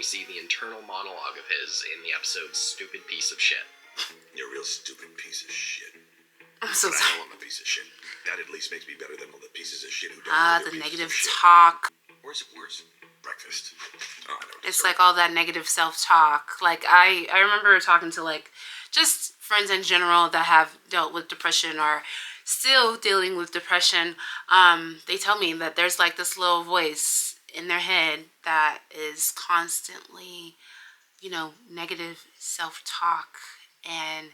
see the internal monologue of his in the episode Stupid Piece of Shit. You're a real stupid piece of shit. I'm so But sorry. I know I'm a piece of shit. That at least makes me better than all the pieces of shit who don't know they're The pieces negative of shit. talk. Or is it worse? Breakfast. Oh, I know. It's like all that negative self-talk. Like I remember talking to like just friends in general that have dealt with depression or still dealing with depression. They tell me that there's like this little voice in their head that is constantly, you know, negative self-talk, and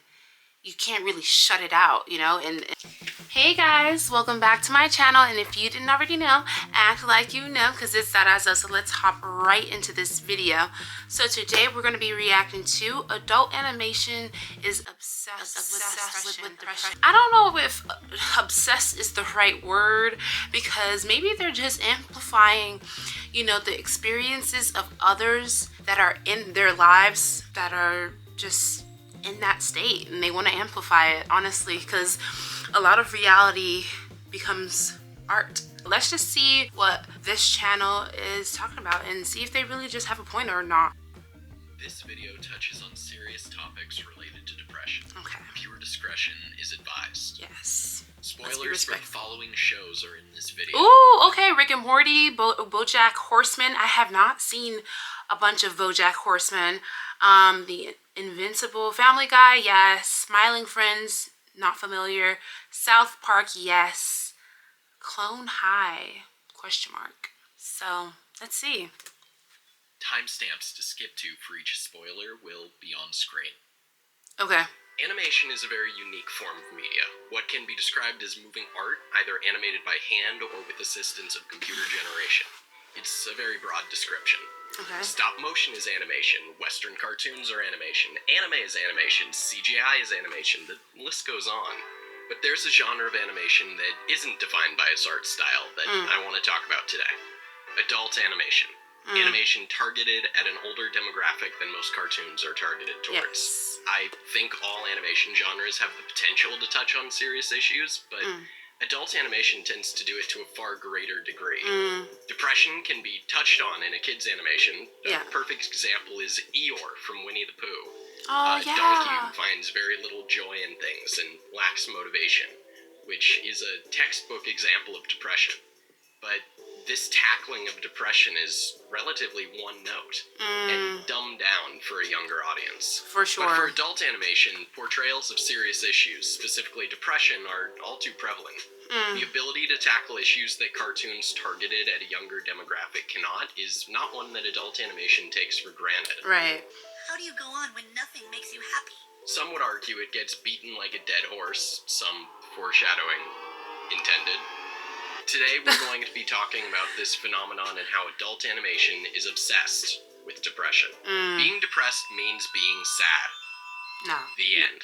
you can't really shut it out, you know. And hey guys, welcome back to my channel, and if you didn't already know, act like you know, because it's DADAZOE. So let's hop right into this video. So today we're going to be reacting to adult animation is obsessed with depression. I don't know if obsessed is the right word, because maybe they're just amplifying, you know, the experiences of others that are in their lives that are just in that state, and they want to amplify it, honestly, because a lot of reality becomes art. Let's just see what this channel is talking about and see if they really just have a point or not. This video touches on serious topics related to depression. Okay. Viewer discretion is advised. Yes. Spoilers for the following shows are in this video. Ooh, okay. Rick and Morty, BoJack Horseman. I have not seen a bunch of BoJack Horseman. The Invincible, Family Guy, yes. Smiling Friends, not familiar. South Park, yes. Clone High, question mark. So, let's see. Timestamps to skip to for each spoiler will be on screen. Okay. Animation is a very unique form of media. What can be described as moving art, either animated by hand or with assistance of computer generation. It's a very broad description. Okay. Stop motion is animation, Western cartoons are animation, anime is animation, CGI is animation, the list goes on. But there's a genre of animation that isn't defined by its art style that I want to talk about today. Adult animation. Animation targeted at an older demographic than most cartoons are targeted towards. Yes. I think all animation genres have the potential to touch on serious issues, but adult animation tends to do it to a far greater degree. Depression can be touched on in a kid's animation. A perfect example is Eeyore from Winnie the Pooh. Oh, yeah. Donkey who finds very little joy in things and lacks motivation, which is a textbook example of depression. But this tackling of depression is relatively one note and dumbed down for a younger audience. For sure. But for adult animation, portrayals of serious issues, specifically depression, are all too prevalent. The ability to tackle issues that cartoons targeted at a younger demographic cannot is not one that adult animation takes for granted. Right. How do you go on when nothing makes you happy? Some would argue it gets beaten like a dead horse, some foreshadowing intended. Today we're going to be talking about this phenomenon and how adult animation is obsessed with depression. Being depressed means being sad. No. The end.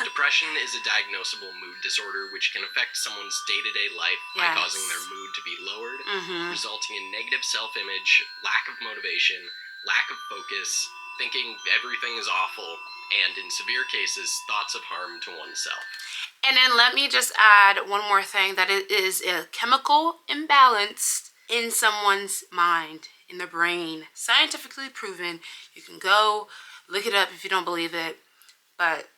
Depression is a diagnosable mood disorder which can affect someone's day-to-day life by causing their mood to be lowered, resulting in negative self-image, lack of motivation, lack of focus, thinking everything is awful, and in severe cases, thoughts of harm to oneself. And then let me just add one more thing, that it is a chemical imbalance in someone's mind, in the brain. Scientifically proven. You can go look it up if you don't believe it, but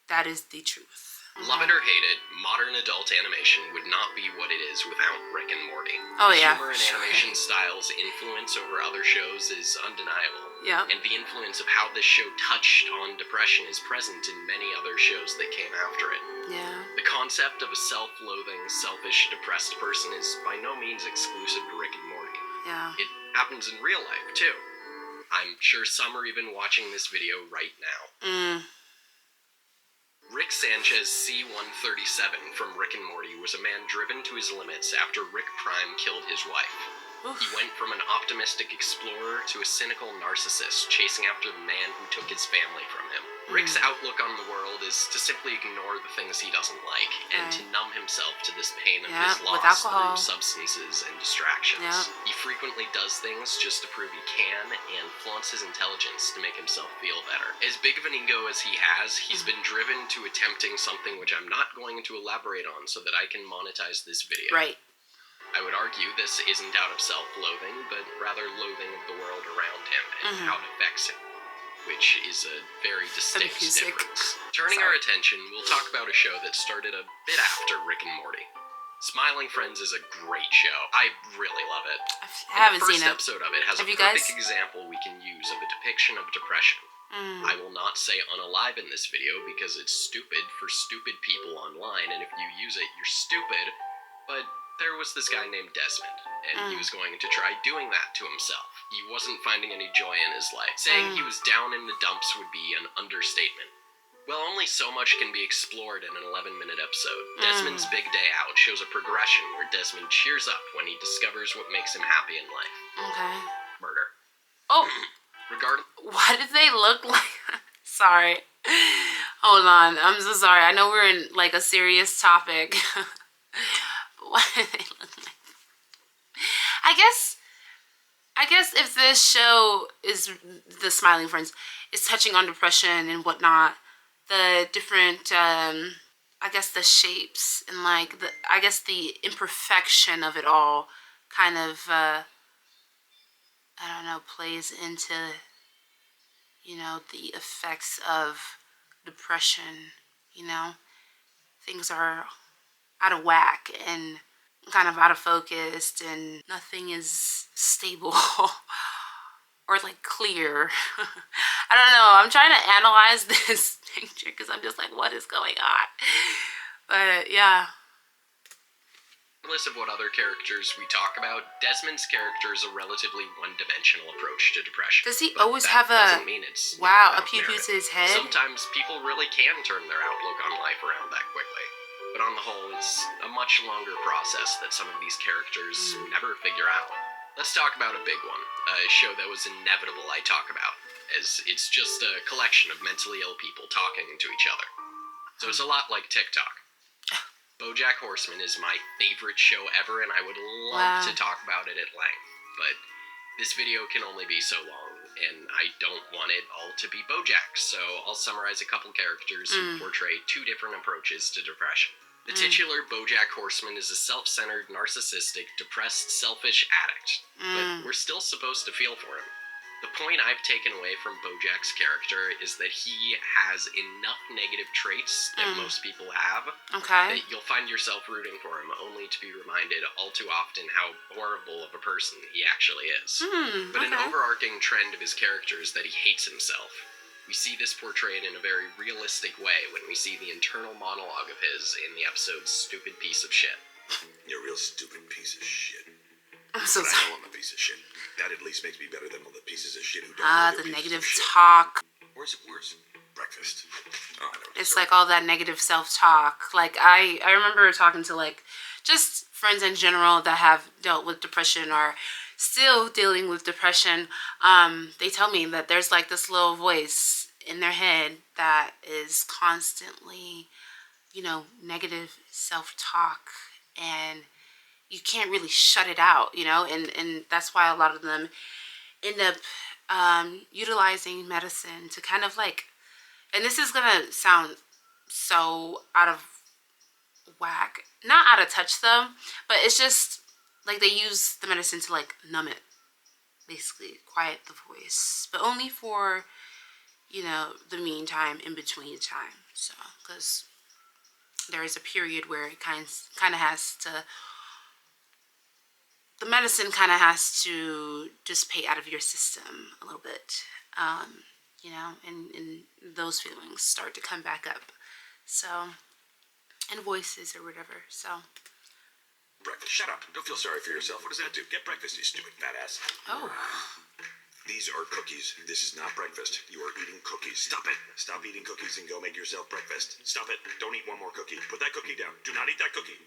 that is the truth. Love it or hate it, modern adult animation would not be what it is without Rick and Morty. Oh yeah. Humor and animation styles' influence over other shows is undeniable. Yeah. And the influence of how this show touched on depression is present in many other shows that came after it. Yeah. The concept of a self-loathing, selfish, depressed person is by no means exclusive to Rick and Morty. Yeah. It happens in real life, too. I'm sure some are even watching this video right now. Rick Sanchez C-137 from Rick and Morty was a man driven to his limits after Rick Prime killed his wife. He went from an optimistic explorer to a cynical narcissist chasing after the man who took his family from him. Rick's outlook on the world is to simply ignore the things he doesn't like and to numb himself to this pain of his with loss alcohol. through substances and distractions. He frequently does things just to prove he can and flaunts his intelligence to make himself feel better. As big of an ego as he has, he's been driven to attempting something which I'm not going to elaborate on so that I can monetize this video. Right. I would argue this isn't out of self-loathing, but rather loathing of the world around and how it affects him, which is a very distinct music. difference. Turning our attention, we'll talk about a show that started a bit after Rick and Morty. Smiling Friends is a great show. I really love it. I haven't seen The first it. episode of it has Have a you guys? perfect example we can use of a depiction of depression. I will not say unalive in this video because it's stupid for stupid people online, and if you use it, you're stupid. But there was this guy named Desmond, and he was going to try doing that to himself. He wasn't finding any joy in his life. Saying he was down in the dumps would be an understatement. Well, only so much can be explored in an 11-minute episode. Desmond's Big Day Out shows a progression where Desmond cheers up when he discovers what makes him happy in life. Okay. Murder. Oh, why did they look like... Sorry. Hold on. I'm so sorry. I know we're in, like, a serious topic. Why did they look like... I guess if this show is the Smiling Friends is touching on depression and whatnot, the different I guess the shapes and like the imperfection of it all kind of I don't know, plays into, you know, the effects of depression. You know, things are out of whack and kind of out of focus, and nothing is stable or like clear. I don't know. I'm trying to analyze this picture because I'm just like, what is going on? But yeah. Regardless of what other characters we talk about, Desmond's character is a relatively one-dimensional approach to depression. Does he But always that have a doesn't mean it's wow, a not pew pew narrative. to his head? Sometimes people really can turn their outlook on life around that quickly. But on the whole, it's a much longer process that some of these characters never figure out. Let's talk about a big one, a show that was inevitable I talk about, as it's just a collection of mentally ill people talking to each other. So it's a lot like TikTok. BoJack Horseman is my favorite show ever, and I would love to talk about it at length, but this video can only be so long, and I don't want it all to be BoJack, so I'll summarize a couple characters who portray two different approaches to depression. The titular BoJack Horseman is a self-centered, narcissistic, depressed, selfish addict, but we're still supposed to feel for him. The point I've taken away from BoJack's character is that he has enough negative traits that most people have that you'll find yourself rooting for him, only to be reminded all too often how horrible of a person he actually is. But an overarching trend of his character is that he hates himself. We see this portrayed in a very realistic way when we see the internal monologue of his in the episode Stupid Piece of Shit. You're a real stupid piece of shit. I'm so But sorry. I know I'm a piece of shit. That at least makes me better than all the pieces of shit who don't know The they're pieces negative of shit. talk. Where's it worse? Breakfast. Oh, I know. It's like all that negative self-talk. Like I remember talking to like just friends in general that have dealt with depression or still dealing with depression. They tell me that there's like this little voice in their head that is constantly, you know, negative self-talk, and you can't really shut it out, you know, and that's why a lot of them end up utilizing medicine to kind of like, and this is gonna sound so out of whack, not out of touch though, but it's just like they use the medicine to like numb it, basically quiet the voice, but only for, you know, the meantime in between time. So because there is a period where it kind of has to, the medicine kind of has to dissipate out of your system a little bit, you know, and those feelings start to come back up. So, and voices or whatever. So. Breakfast. Shut up. Don't feel sorry for yourself. What does that do? Get breakfast, you stupid fat ass. Oh. These are cookies. This is not breakfast. You are eating cookies. Stop it. Stop eating cookies and go make yourself breakfast. Stop it. Don't eat one more cookie. Put that cookie down. Do not eat that cookie.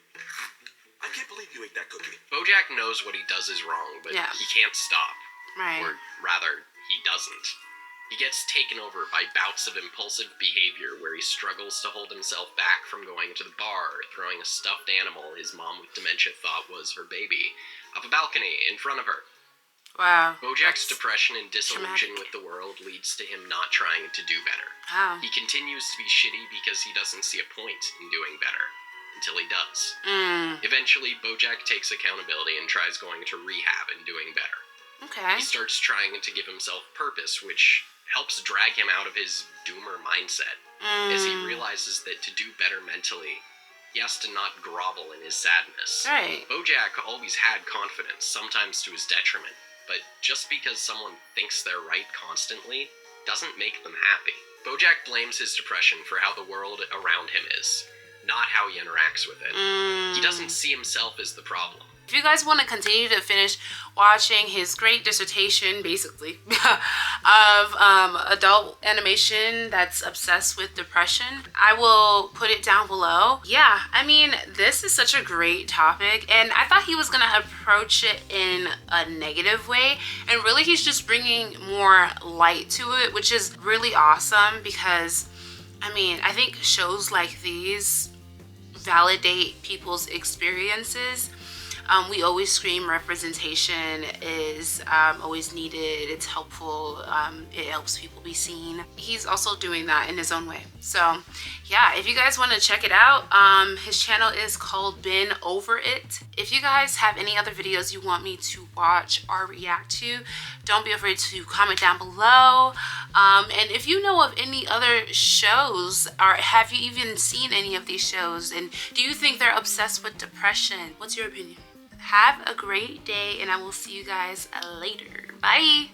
I can't believe you ate that cookie. BoJack knows what he does is wrong, but he can't stop. Right. Or rather, he doesn't. He gets taken over by bouts of impulsive behavior where he struggles to hold himself back from going to the bar or throwing a stuffed animal his mom with dementia thought was her baby off a balcony in front of her. Wow. BoJack's depression and disillusion with the world leads to him not trying to do better. Wow. He continues to be shitty because he doesn't see a point in doing better, until he does. Eventually, BoJack takes accountability and tries going to rehab and doing better. Okay. He starts trying to give himself purpose, which helps drag him out of his doomer mindset, as he realizes that to do better mentally, he has to not grovel in his sadness. Right. BoJack always had confidence, sometimes to his detriment, but just because someone thinks they're right constantly doesn't make them happy. BoJack blames his depression for how the world around him is, not how he interacts with it. He doesn't see himself as the problem. If you guys want to continue to finish watching his great dissertation, basically, of adult animation that's obsessed with depression, I will put it down below. Yeah, I mean, this is such a great topic, and I thought he was going to approach it in a negative way, and really he's just bringing more light to it, which is really awesome because, I mean, I think shows like these validate people's experiences. We always scream representation is always needed, it's helpful, it helps people be seen. He's also doing that in his own way. So yeah, if you guys want to check it out, his channel is called Been Over It. If you guys have any other videos you want me to watch or react to, don't be afraid to comment down below. And if you know of any other shows, or have you even seen any of these shows, and do you think they're obsessed with depression? What's your opinion? Have a great day, and I will see you guys later. Bye.